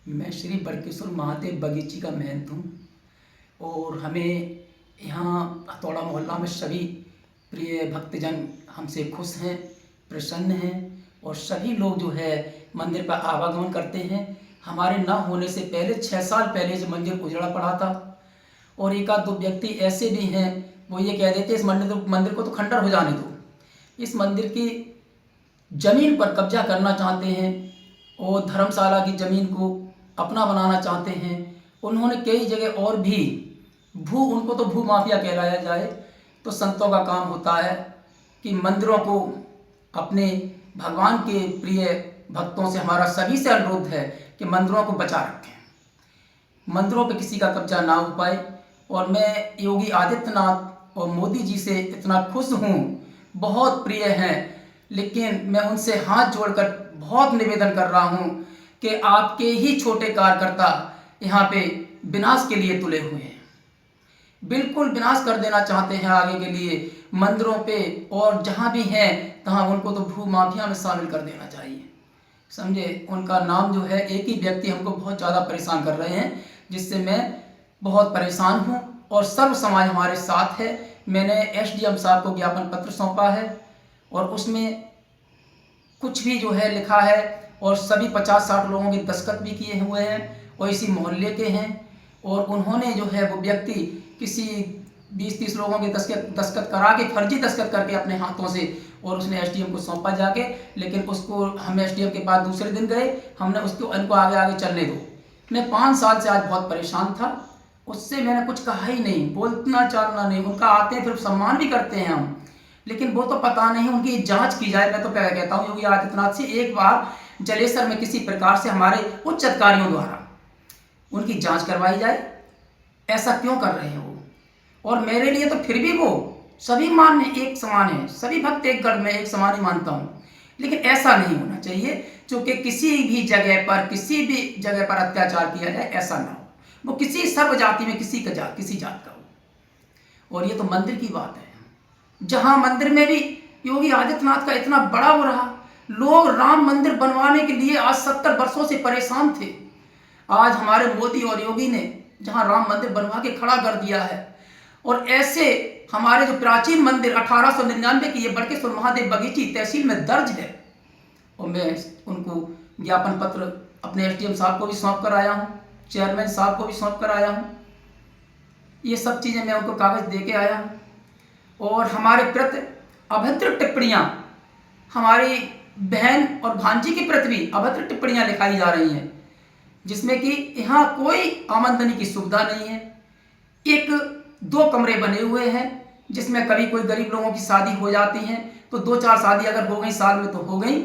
मैं श्री बड़केश्वर महादेव बगीची का महंत हूँ और हमें यहाँ हथौड़ा मोहल्ला में सभी प्रिय भक्तजन हमसे खुश हैं, प्रसन्न हैं और सभी लोग जो है मंदिर पर आवागमन करते हैं। हमारे न होने से पहले 6 साल पहले से मंदिर उजड़ा पड़ा था और एक आध दो व्यक्ति ऐसे भी हैं, वो ये कह देते इस मंदिर को तो खंडर हो जाने दो। इस मंदिर की ज़मीन पर कब्जा करना चाहते हैं और धर्मशाला की ज़मीन को अपना बनाना चाहते हैं। उन्होंने कई जगह और भी उनको तो भू माफिया कहलाया जाए तो संतों का काम होता है कि मंदिरों को अपने भगवान के प्रिय भक्तों से हमारा सभी से अनुरोध है कि मंदिरों को बचा रखें, मंदिरों पे किसी का कब्जा ना हो पाए। और मैं योगी आदित्यनाथ और मोदी जी से इतना खुश हूँ, बहुत प्रिय हैं, लेकिन मैं उनसे हाथ जोड़कर बहुत निवेदन कर रहा हूँ कि आपके ही छोटे कार्यकर्ता यहाँ पे विनाश के लिए तुले हुए हैं, बिल्कुल विनाश कर देना चाहते हैं आगे के लिए मंदिरों पे, और जहाँ भी हैं तहाँ उनको तो भू माफिया में शामिल कर देना चाहिए, समझे। उनका नाम जो है, एक ही व्यक्ति हमको बहुत ज़्यादा परेशान कर रहे हैं, जिससे मैं बहुत परेशान हूँ और सर्व समाज हमारे साथ है। मैंने एसडीएम साहब को ज्ञापन पत्र सौंपा है और उसमें कुछ भी जो है लिखा है और सभी 50-60 लोगों के दस्तखत भी किए हुए हैं और इसी मोहल्ले के हैं। और उन्होंने जो है वो व्यक्ति किसी 20-30 लोगों के दस्तखत करा के, फर्जी दस्तखत करके अपने हाथों से, और उसने एसडीएम को सौंपा जाके, लेकिन उसको हम एसडीएम के पास दूसरे दिन गए, हमने उनको आगे चलने दो। मैं 5 साल से आज बहुत परेशान था, उससे मैंने कुछ कहा ही नहीं, बोलना चालना नहीं। उनका आते हैं फिर सम्मान भी करते हैं हम, लेकिन वो तो पता नहीं, उनकी जांच की जाए। मैं तो पहले कहता हूँ योगी आदित्यनाथ से एक बार जलेसर में किसी प्रकार से हमारे उच्च अधिकारियों द्वारा उनकी जांच करवाई जाए, ऐसा क्यों कर रहे हैं वो। और मेरे लिए तो फिर भी वो सभी मान्य एक समान है, सभी भक्त एक गढ़ में एक समान ही मानता हूँ, लेकिन ऐसा नहीं होना चाहिए क्योंकि किसी भी जगह पर अत्याचार किया जाए, ऐसा ना हो, वो किसी सर्व जाति में किसी जात का हो। और ये तो मंदिर की बात है, जहां मंदिर में भी योगी आदित्यनाथ का इतना बड़ा वो रहा, लोग राम मंदिर बनवाने के लिए आज 70 वर्षों से परेशान थे। आज हमारे मोदी और योगी ने जहां राम मंदिर बनवा के खड़ा कर दिया है, और ऐसे हमारे जो प्राचीन मंदिर 1899 की ये बड़केश्वर महादेव बगीची तहसील में दर्ज है, और मैं उनको ज्ञापन पत्र अपने एसडीएम साहब को भी सौंप कर आया हूँ, चेयरमैन साहब को भी सौंप कर आया हूँ। ये सब चीज़ें मैं उनको कागज दे के आया हूँ। और हमारे प्रति अभद्र टिप्पणियाँ, हमारी बहन और भांजी के प्रति भी अभद्र टिप्पणियाँ लिखाई जा रही हैं, जिसमें कि यहाँ कोई आमदनी की सुविधा नहीं है। 1-2 कमरे बने हुए हैं, जिसमें कभी कोई गरीब लोगों की शादी हो जाती है तो 2-4 शादी अगर हो गई साल में तो हो गई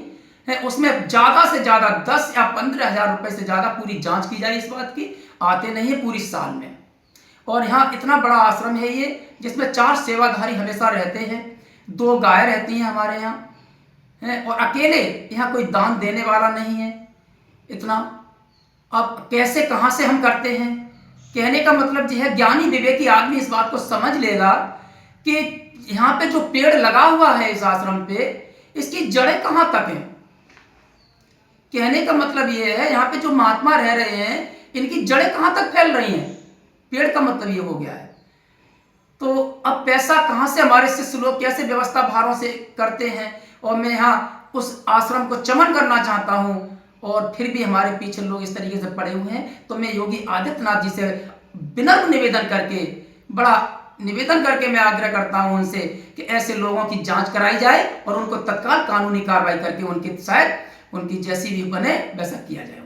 है, उसमें ज़्यादा से ज़्यादा 10 या 15 हज़ार रुपये से ज़्यादा पूरी जांच की जाए इस बात की, आते नहीं है पूरी साल में। और यहाँ इतना बड़ा आश्रम है ये, जिसमें 4 सेवाधारी हमेशा रहते हैं, 2 गाय रहती हैं हमारे यहाँ हैं, और अकेले यहाँ कोई दान देने वाला नहीं है इतना। अब कैसे कहाँ से हम करते हैं, कहने का मतलब यह है, ज्ञानी विवेकी आदमी इस बात को समझ लेगा कि यहाँ पे जो पेड़ लगा हुआ है इस आश्रम पे, इसकी जड़ें कहाँ तक हैं। कहने का मतलब यह है, यहाँ पे जो महात्मा रह रहे हैं इनकी जड़ें कहाँ तक फैल रही हैं, पेड़ का मतलब ये हो गया है। तो अब पैसा कहाँ से, हमारे शिष्य लोग कैसे व्यवस्था भारों से करते हैं, और मैं यहाँ उस आश्रम को चमन करना चाहता हूँ, और फिर भी हमारे पीछे लोग इस तरीके से पड़े हुए हैं। तो मैं योगी आदित्यनाथ जी से विनम्र निवेदन करके मैं आग्रह करता हूँ उनसे कि ऐसे लोगों की जांच कराई जाए और उनको तत्काल कानूनी कार्रवाई करके उनकी शायद उनकी जैसी भी बने वैसा किया जाए।